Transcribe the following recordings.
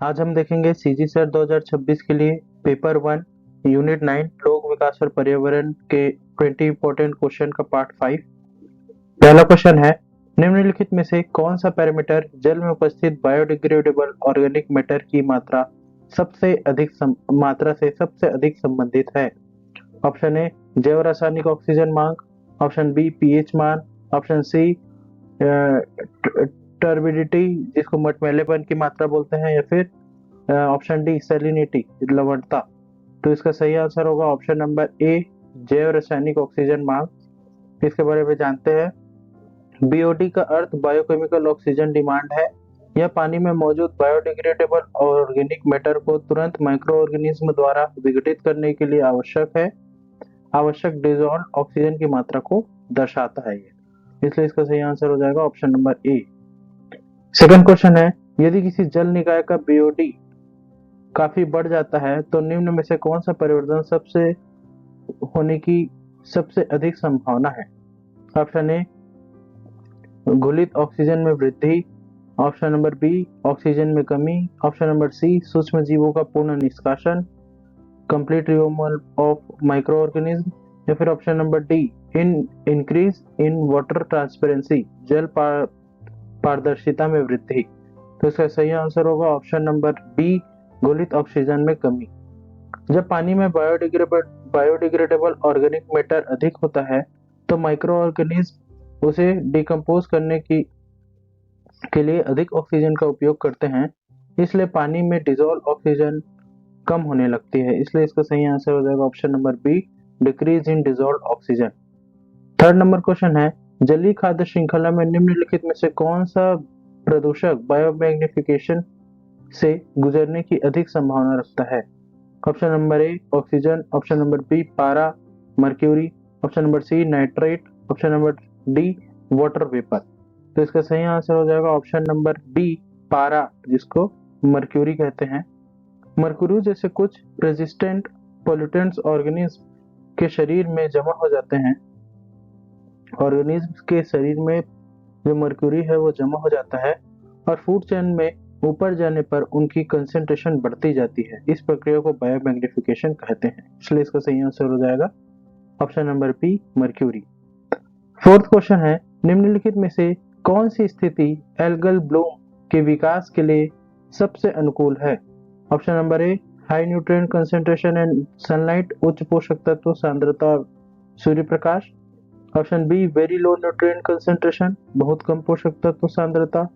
आज हम देखेंगे सीजी सेट 2026 के लिए पेपर 1 यूनिट 9 लोक विकास और पर्यावरण के 20 इंपॉर्टेंट क्वेश्चन का पार्ट 5। पहला क्वेश्चन है, निम्नलिखित में से कौन सा पैरामीटर जल में उपस्थित बायोडिग्रेडेबल ऑर्गेनिक मैटर की मात्रा से सबसे अधिक संबंधित है? ऑप्शन ए जैव रासायनिक ऑक्सीजन मांग, ऑप्शन बी पीएच मान, ऑप्शन सी टर्बिडिटी जिसको मटमैलेपन की मात्रा बोलते हैं, या फिर ऑप्शन डी सैलिनिटी लवणता। तो इसका सही आंसर होगा ऑप्शन नंबर ए जैव रासायनिक ऑक्सीजन मांग। इसके बारे में जानते हैं। बीओडी का अर्थ बायोकेमिकल ऑक्सीजन डिमांड है। यह पानी में मौजूद बायोडिग्रेडेबल ऑर्गेनिक मैटर को तुरंत माइक्रो ऑर्गेनिज्म द्वारा विघटित करने के लिए आवश्यक डिजॉल्व ऑक्सीजन की मात्रा को दर्शाता है ये, इसलिए इसका सही आंसर हो जाएगा ऑप्शन नंबर ए। सेकंड क्वेश्चन है, यदि किसी जल निकाय का बीओडी काफी बढ़ जाता है तो निम्न में से कौन सा परिवर्तन होने की सबसे अधिक संभावना है? ऑप्शन ए घुलित ऑक्सीजन में वृद्धि, ऑप्शन नंबर बी ऑक्सीजन में कमी, ऑप्शन नंबर सी सूक्ष्म जीवों का पूर्ण निष्कासन, complete removal of micro organism, या फिर option number D increase in water transparency जल पारदर्शिता में वृद्धि। तो इसका सही आंसर होगा ऑप्शन नंबर बी घुलित ऑक्सीजन में कमी। जब पानी में बायोडिग्रेडेबल ऑर्गेनिक मैटर अधिक होता है तो माइक्रो ऑर्गेनिज्म उसे डिकम्पोज करने के लिए अधिक ऑक्सीजन का उपयोग करते हैं, इसलिए पानी में डिजॉल्व ऑक्सीजन कम होने लगती है, इसलिए इसका सही आंसर हो जाएगा option number be decrease in dissolve oxygen. Third number question है, जलीय खाद्य श्रृंखला में निम्नलिखित में से कौन सा प्रदूषक बायोमैग्निफिकेशन से गुजरने की अधिक संभावना रखता है? Option number A oxygen, option number B पारा mercury, option number C nitrate, option number D water vapour. तो इसका सही आंसर हो जाएगा ऑप्शन नंबर बी पारा, जिसको मर्क्यूरी कहते हैं। मर्क्यूरी जैसे कुछ रेजिस्टेंट पोल्यूटेंट्स ऑर्गेनिज्म के शरीर में जमा हो जाते हैं। ऑर्गेनिज्म के शरीर में जो मर्क्यूरी है वो जमा हो जाता है और फूड चेन में ऊपर जाने पर उनकी कंसेंट्रेशन बढ़ती जाती है। इस प्रक्रिया को बायोमैग्निफिकेशन कहते हैं, इसलिए इसका सही आंसर हो जाएगा option number B mercury. Fourth question है, निम्नलिखित में से कौन सी स्थिति एल्गल ब्लूम के विकास के लिए सबसे अनुकूल है? Option number A high nutrient concentration and sunlight उच्च पोषक तत्व सांद्रता और सूर्य प्रकाश, option B very low nutrient concentration बहुत कम पोषक तत्व सांद्रता,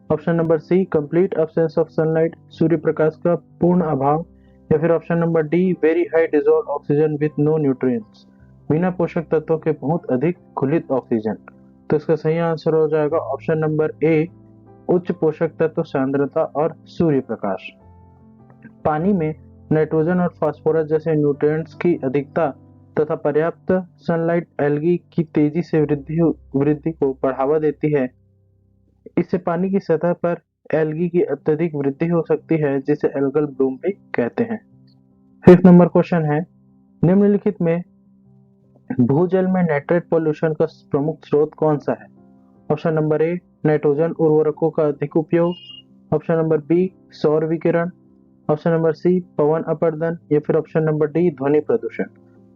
option number C complete absence of sunlight सूर्य प्रकाश का पूर्ण अभाव, या फिर option number D very high dissolve oxygen with no nutrients बिना पोषक तत्वों के बहुत अधिक घुलित ऑक्सीजन। तो इसका सही आंसर हो जाएगा ऑप्शन नंबर ए उच्च पोषक तत्व सांद्रता और सूर्य प्रकाश। पानी में नाइट्रोजन और फास्फोरस जैसे न्यूट्रिएंट्स की अधिकता तथा पर्याप्त सनलाइट एल्गी की तेजी से वृद्धि को बढ़ावा देती है। इससे पानी की सतह पर एल्गी की अत्यधिक वृद्धि हो सकती है, जिसे एल्गल ब्लूम भी कहते हैं। फिफ्थ नंबर क्वेश्चन है, निम्नलिखित में भूजल में नाइट्रेट पॉल्यूशन का प्रमुख स्रोत कौन सा है? ऑप्शन नंबर ए नाइट्रोजन उर्वरकों का अधिक उपयोग, ऑप्शन नंबर बी सौर विकिरण, ऑप्शन नंबर सी पवन अपरदन, या फिर ऑप्शन नंबर डी ध्वनि प्रदूषण।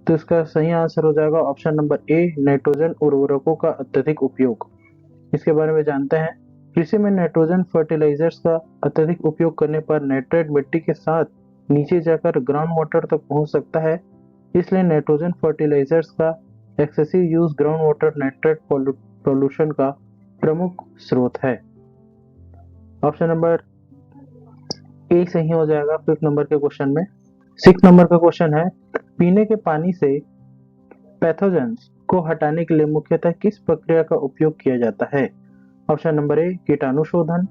तो इसका सही आंसर हो जाएगा ऑप्शन नंबर ए नाइट्रोजन उर्वरकों का अत्यधिक उपयोग। इसके बारे में जानते हैं। कृषि में नाइट्रोजन फर्टिलाइजर्स का अत्यधिक उपयोग करने पर नाइट्रेट मिट्टी के साथ नीचे जाकर ग्राउंड वाटर तक पहुंच सकता है, इसलिए नाइट्रोजन फर्टिलाइजर्स का excessive use ground water nitrate pollution का प्रमुख स्रोत है। ऑप्शन नंबर ए सही हो जाएगा फिफ्थ नंबर के क्वेश्चन में। सिक्स नंबर का क्वेश्चन है, पीने के पानी से पैथोजेंस को हटाने के लिए मुख्यतः किस प्रक्रिया का उपयोग किया जाता है? ऑप्शन नंबर ए कीटाणु शोधन,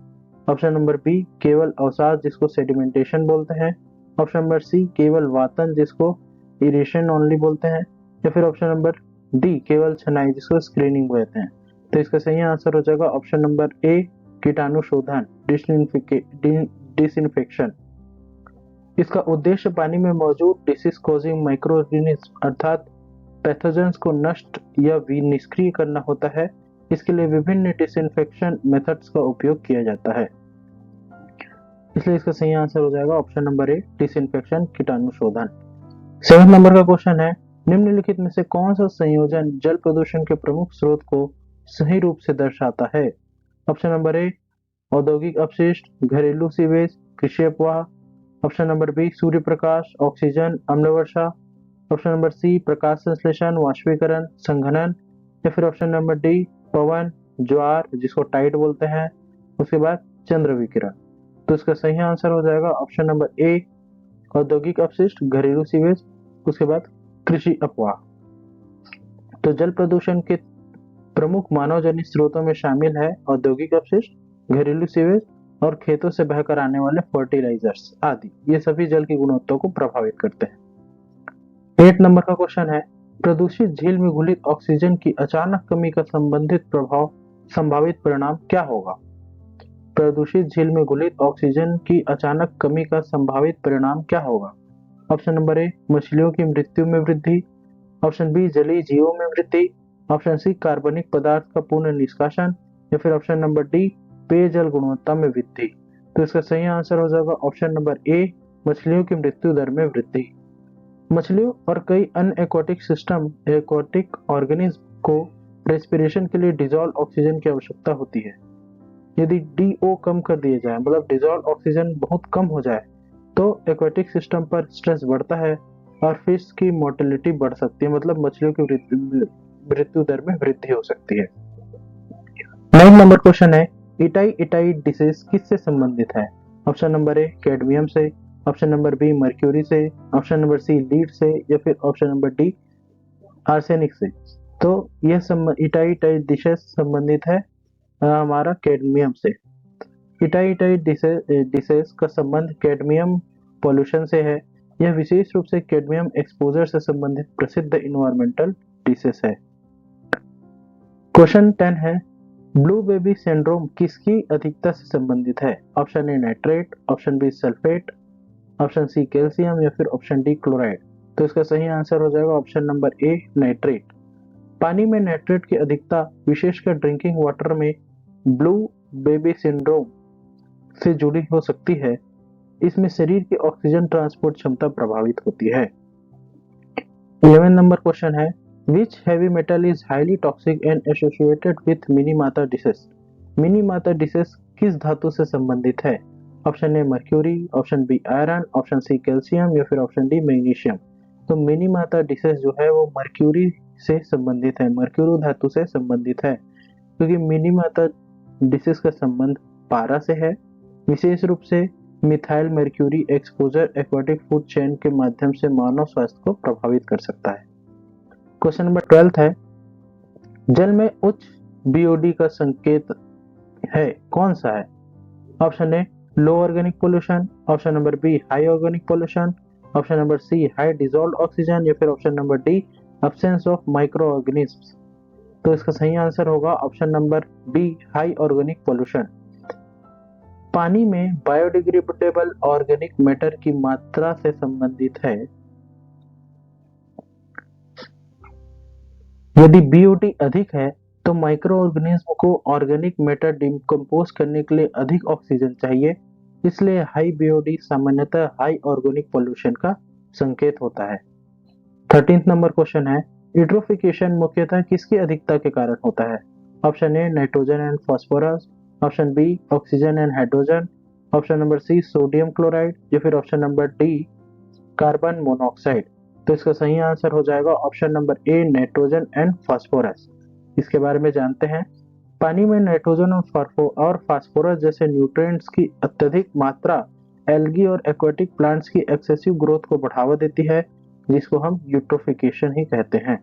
ऑप्शन नंबर बी केवल अवसाद जिसको सेडिमेंटेशन बोलते हैं, ऑप्शन नंबर सी केवल वातन जिसको इरेशन ओनली बोलते हैं, या फिर ऑप्शन नंबर डी केवल छनाई जिसको स्क्रीनिंग कहते हैं। तो इसका सही आंसर हो जाएगा ऑप्शन नंबर ए कीटाणु शोधन डिसइंफेक्शन। इसका उद्देश्य पानी में मौजूद डिसीज कॉजिंग माइक्रो ऑर्गेनिज्म अर्थात पैथोजेंस को नष्ट या निष्क्रिय करना होता है। इसके लिए विभिन्न डिसइंफेक्शन मेथड्स का उपयोग किया जाता है। इसलिए इसका सही आंसर हो जाएगा ऑप्शन नंबर ए, डिसइंफेक्शन, कीटाणु शोधन। 7 नंबर का क्वेश्चन है, निम्नलिखित में से कौन सा संयोजन जल प्रदूषण के प्रमुख स्रोत को सही रूप से दर्शाता है? ऑप्शन नंबर ए, औद्योगिक अपशिष्ट, घरेलू सीवेज, कृषि अपवाह। Option number B, Surya Prakash, oxygen, अम्ल वर्षा। ऑप्शन नंबर सी, प्रकाश संश्लेषण, वाष्पीकरण, संघनन। या फिर ऑप्शन नंबर डी, पवन, ज्वार जिसको टाइड बोलते हैं, उसके बाद चंद्र विकिरण। तो इसका सही आंसर हो जाएगा ऑप्शन नंबर ए, औद्योगिक अपशिष्ट, घरेलू सीवेज, उसके बाद कृषि अपवाह। तो जल प्रदूषण के प्रमुख मानव जनित स्रोतों में शामिल है औद्योगिक अपशिष्ट, घरेलू सीवेज और खेतों से बहकर आने वाले फर्टिलाइजर्स आदि। ये सभी जल की गुणवत्ता को प्रभावित करते हैं। 8 नंबर का क्वेश्चन है, प्रदूषित झील में घुलित ऑक्सीजन की अचानक कमी का संभावित परिणाम क्या होगा? प्रदूषित झील में घुलित ऑक्सीजन की अचानक कमी का संभावित परिणाम क्या होगा? ऑप्शन नंबर ए, मछलियों की मृत्यु में वृद्धि। ऑप्शन बी, जलीय जीवों में वृद्धि। ऑप्शन सी, कार्बनिक पदार्थ का पूर्ण निष्कासन। या फिर ऑप्शन नंबर डी, पेयजल गुणवत्ता में वृद्धि। तो इसका सही आंसर हो जाएगा ऑप्शन नंबर ए, मछलियों की मृत्यु दर में वृद्धि। मछलियों और कई अन्य एक्वाटिक ऑर्गेनिज्म को रेस्पिरेशन के लिए डिजॉल्व ऑक्सीजन की आवश्यकता होती है। यदि डीओ कम कर दिए जाए, मतलब डिजॉल्व ऑक्सीजन बहुत कम हो जाए, तो एक्वाटिक सिस्टम पर स्ट्रेस बढ़ता है और फिश की मोर्टेलिटी बढ़ सकती है, मतलब मछलियों की मृत्यु दर में वृद्धि हो सकती है। 9 नंबर क्वेश्चन है, इटाई इटाई डिसीज किससे संबंधित है? ऑप्शन नंबर ए, कैडमियम से। ऑप्शन नंबर बी, मर्क्यूरी से। ऑप्शन नंबर सी, लीड से। या फिर ऑप्शन नंबर डी, आर्सेनिक से। तो यह इटाई इटाई डिसीज संबंधित है हमारा कैडमियम से। इटाई इटाई डिसीज का संबंध कैडमियम पॉल्यूशन से है। यह विशेष रूप से कैडमियम एक्सपोजर से संबंधित प्रसिद्ध इन्वायरमेंटल डिसीज है। क्वेश्चन 10 है, ब्लू बेबी सिंड्रोम किसकी अधिकता से संबंधित है? Option A, nitrate. Option B, sulphate. Option C, calcium. या फिर ऑप्शन डी, क्लोराइड। तो इसका सही आंसर हो जाएगा ऑप्शन नंबर ए, नाइट्रेट। पानी में नाइट्रेट की अधिकता विशेषकर ड्रिंकिंग वाटर में ब्लू बेबी सिंड्रोम से जुड़ी हो सकती है। इसमें शरीर की ऑक्सीजन ट्रांसपोर्ट क्षमता प्रभावित होती है। 11 नंबर क्वेश्चन है, which heavy metal is highly toxic and associated with Minamata disease? Minamata disease किस धातु से संबंधित है? Option A, mercury. Option B, iron. Option C, calcium. या फिर ऑप्शन डी, मैग्नीशियम। तो मिनीमाता डिसीज जो है वो मर्क्यूरी से संबंधित है, मर्क्यूरी धातु से संबंधित है, क्योंकि मिनीमाता डिसीज का संबंध पारा से है, विशेष रूप से methyl mercury exposure aquatic food chain के माध्यम से मानव स्वास्थ्य को प्रभावित कर सकता है। क्वेश्चन नंबर 12 है, जल में उच्च बीओडी का संकेत है, कौन सा है? Option A, low organic pollution. Option number B, high organic pollution. Option number C, high dissolve oxygen. या फिर option number D, absence of micro organisms. तो इसका सही आंसर होगा option number B, high organic pollution. पानी में biodegradable organic matter की मात्रा से संबंधित है। यदि बीओडी अधिक है तो माइक्रो ऑर्गेनिज्म को ऑर्गेनिक मैटर डिकम्पोज करने के लिए अधिक ऑक्सीजन चाहिए, इसलिए हाई बीओडी सामान्यतः हाई ऑर्गेनिक पोल्यूशन का संकेत होता है। 13 नंबर क्वेश्चन है, यूट्रोफिकेशन मुख्यतः किसकी अधिकता के कारण होता है? Option A, nitrogen and phosphorus. Option B, oxygen and hydrogen. Option number C, sodium chloride. या फिर option number D, carbon monoxide. तो इसका सही आंसर हो जाएगा option number A, nitrogen and phosphorus. इसके बारे में जानते हैं। पानी में नाइट्रोजन और फास्फोरस जैसे न्यूट्रिएंट्स की अत्यधिक मात्रा एल्गी और एक्वाटिक प्लांट्स की एक्सेसिव ग्रोथ को बढ़ावा देती है, जिसको हम यूट्रोफिकेशन ही कहते हैं।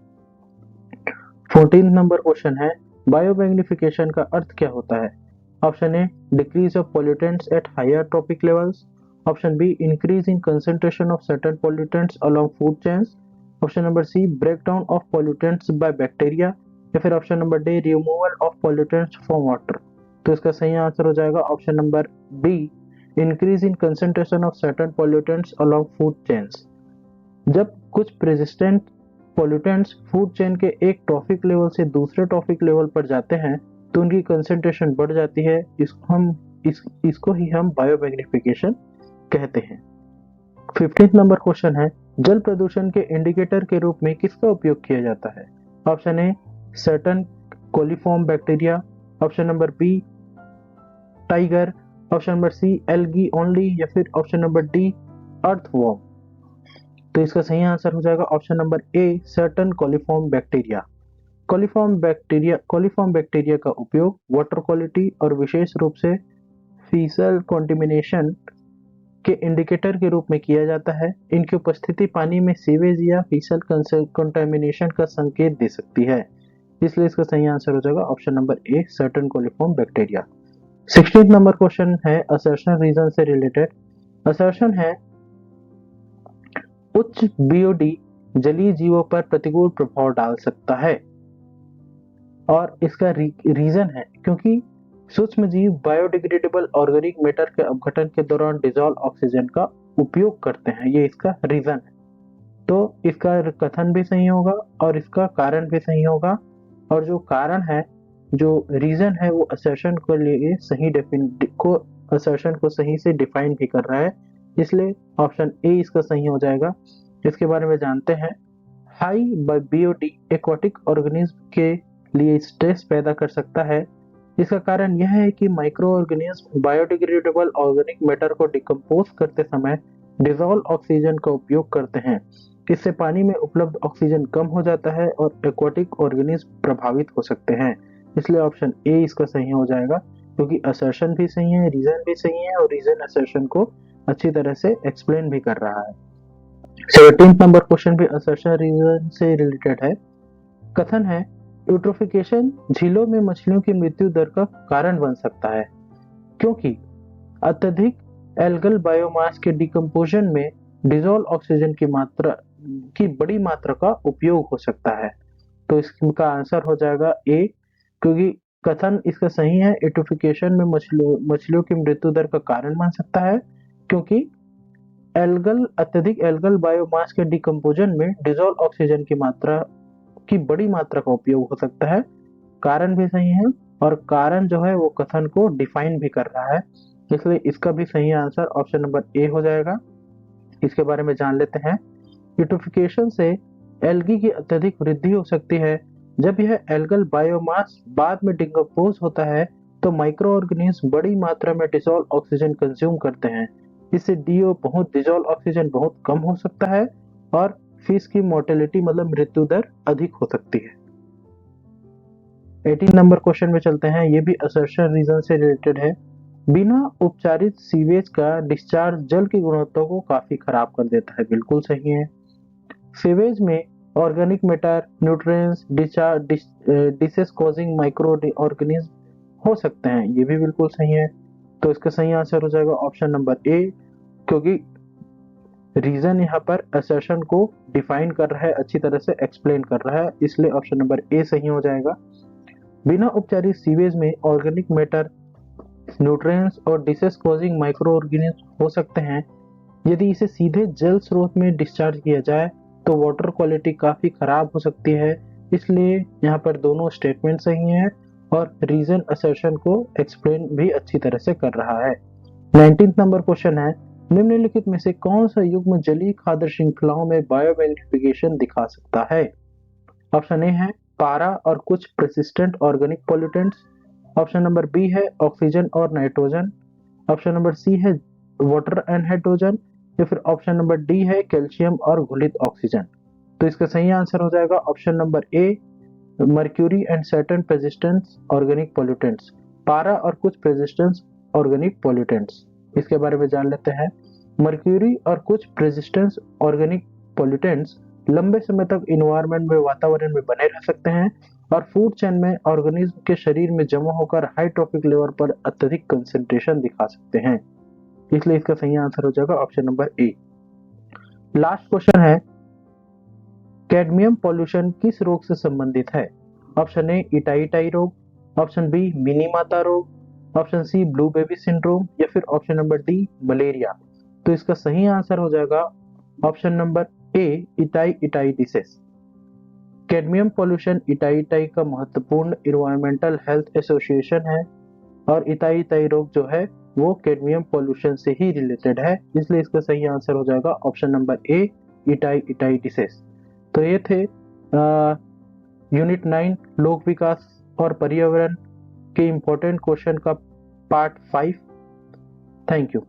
14 नंबर क्वेश्चन है, बायोमैग्निफिकेशन का अर्थ क्या होता है? Option A, decrease of pollutants at higher trophic levels. Option B, increase in concentration of certain pollutants along food chains. Option number C, breakdown of pollutants by bacteria. या फिर option number D, removal of pollutants from water. तो इसका सही answer हो जाएगा option number B, increase in concentration of certain pollutants along food chains. जब कुछ प्रेसिस्टेंट pollutants food chain के एक ट्रॉफिक लेवल से दूसरे ट्रॉफिक लेवल पर जाते हैं तो उनकी कंसंट्रेशन बढ़ जाती है, इसको हम इसको ही हम बायोमैग्निफिकेशन कहते हैं। 15th नंबर क्वेश्चन है, जल प्रदूषण के इंडिकेटर के रूप में किसका उपयोग किया जाता है? Option A certain coliform bacteria, option number B tiger, option number C algae only, या फिर ऑप्शन नंबर डी अर्थवॉर्म। तो इसका सही आंसर हो जाएगा ऑप्शन नंबर ए certain coliform bacteria. Coliform bacteria का उपयोग वाटर क्वालिटी और विशेष रूप से फीसल कॉन्टिमिनेशन के इंडिकेटर के रूप में किया जाता है। इनकी उपस्थिति पानी में सीवेज या फीसल कंटामिनेशन का संकेत दे सकती है, इसलिए इसका सही आंसर हो जाएगा ऑप्शन नंबर ए certain coliform bacteria. 16th number question है असर्शन रीजन से रिलेटेड। असर्शन है उच्च बीओडी जलीय जीवों पर प्रतिकूल प्रभाव डाल सकता है, और इसका रीजन है क्योंकि सूक्ष्म जीव बायोडिग्रेडेबल ऑर्गेनिक मैटर के अपघटन के दौरान डिसॉल्व ऑक्सीजन का उपयोग करते हैं, ये इसका रीजन है। तो इसका कथन भी सही होगा और इसका कारण भी सही होगा, और जो कारण है, जो रीजन है, वो असर्शन को लिए असर्शन को सही से डिफाइन भी कर रहा है, इसलिए ऑप्शन ए इसका सही हो जाएगा। इसके बारे में जानते हैं। हाई बीओडी एक्वाटिक ऑर्गेनिज्म के लिए स्ट्रेस पैदा कर सकता है। इसका कारण यह है कि micro organism biodegradable organic matter को डिकम्पोज करते समय डिसॉल्व ऑक्सीजन का उपयोग करते हैं। इससे पानी में उपलब्ध ऑक्सीजन कम हो जाता है और एक्वाटिक ऑर्गेनिज्म प्रभावित हो सकते हैं, इसलिए ऑप्शन ए इसका सही हो जाएगा, क्योंकि असर्शन भी सही है, रीजन भी सही है, और रीजन असर्शन को अच्छी तरह से एक्सप्लेन भी कर रहा है। 17th नंबर क्वेश्चन भी असर्शन रीजन से रिलेटेड है। कथन है यूट्रोफिकेशन झीलों में मछलियों की मृत्यु दर का कारण बन सकता है, क्योंकि अत्यधिक एल्गल बायोमास के डिकम्पोजन में डिसॉल्व ऑक्सीजन की बड़ी मात्रा का उपयोग हो सकता है। तो इसका आंसर हो जाएगा ए, क्योंकि कथन इसका सही है। यूट्रोफिकेशन में मछलियों की मृत्यु दर का कारण बन सकता है, क्योंकि अत्यधिक एल्गल बायोमास के डिकम्पोजन में डिसॉल्व ऑक्सीजन की बड़ी मात्रा का उपयोग हो सकता है। कारण भी सही है, और कारण जो है वो कथन को डिफाइन भी कर रहा है, इसलिए इसका भी सही आंसर ऑप्शन नंबर ए हो जाएगा। इसके बारे में जान लेते हैं। यूट्रोफिकेशन से एल्गी की अत्यधिक वृद्धि हो सकती है। जब यह एल्गल बायोमास बाद में डिकम्पोज होता है तो माइक्रो ऑर्गेनिज्म बड़ी मात्रा में डिसॉल्व ऑक्सीजन कंज्यूम करते हैं। इससे डिसॉल्व ऑक्सीजन बहुत कम हो सकता है और फिश की मोर्टेलिटी मतलब मृत्यु दर अधिक हो सकती है। 18 नंबर क्वेश्चन में चलते हैं, ये भी असर्शन रीजन से रिलेटेड है। बिना उपचारित सीवेज का डिस्चार्ज जल की गुणवत्ता को काफी खराब कर देता है, बिल्कुल सही है। सीवेज में organic matter, nutrients, disease causing micro organism हो सकते हैं, ये भी बिल्कुल सही है। तो इसका सही आंसर हो जाएगा ऑप्शन नंबर ए, क्योंकि रीजन यहाँ पर असर्शन को डिफाइन कर रहा है, अच्छी तरह से एक्सप्लेन कर रहा है, इसलिए ऑप्शन नंबर ए सही हो जाएगा। बिना उपचारित सीवेज में ऑर्गेनिक मैटर, न्यूट्रिएंट्स और डिसीज कॉजिंग माइक्रो ऑर्गेनिज्म हो सकते हैं। यदि इसे सीधे जल स्रोत में डिस्चार्ज किया जाए तो वाटर क्वालिटी काफी खराब हो सकती है, इसलिए यहाँ पर दोनों स्टेटमेंट सही हैं और रीजन असर्शन को एक्सप्लेन भी अच्छी तरह से कर रहा है। 19th नंबर क्वेश्चन है, निम्नलिखित में से कौन सा युग्म जलीय खाद्य श्रृंखलाओं में बायोमैग्निफिकेशन दिखा सकता है? ऑप्शन ए है पारा और कुछ persistent organic pollutants, option number B है ऑक्सीजन और नाइट्रोजन, ऑप्शन नंबर सी है वाटर एंड हाइड्रोजन, या फिर ऑप्शन नंबर डी है कैल्शियम और घुलित ऑक्सीजन। तो इसका सही आंसर हो जाएगा option number A mercury and certain persistence organic pollutants, पारा और कुछ प्रेसिस्टेंस ऑर्गेनिक पॉल्यूटेंट्स। इसके बारे में जान लेते हैं। मर्क्यूरी और कुछ प्रेसिस्टेंस ऑर्गेनिक पॉल्यूटेंट्स लंबे समय तक इन्वायरमेंट में, वातावरण में बने रह सकते हैं और फूड चेन में ऑर्गेनिज्म के शरीर में जमा होकर हाई ट्रॉपिक लेवल पर अत्यधिक कंसंट्रेशन दिखा सकते हैं, इसलिए इसका सही आंसर हो जाएगा option number A. Last question है, कैडमियम पॉल्यूशन किस रोग से संबंधित है? ऑप्शन ए इटाई रोग, ऑप्शन बी मिनीमाता रोग, option C blue baby syndrome, या फिर ऑप्शन नंबर डी मलेरिया। तो इसका सही आंसर हो जाएगा ऑप्शन नंबर ए itai disease. Cadmium pollution itai का महत्वपूर्ण इन्वायरमेंटल हेल्थ एसोसिएशन है। और इताई इताई रोग जो है वो कैडमियम पोल्यूशन से ही रिलेटेड है, इसलिए इसका सही आंसर हो जाएगा ऑप्शन नंबर ए, इटाई इटाई डिसेस। तो ये थे यूनिट 9 लोक विकास और पर्यावरण के इम्पोर्टेंट क्वेश्चन का पार्ट 5। Thank you.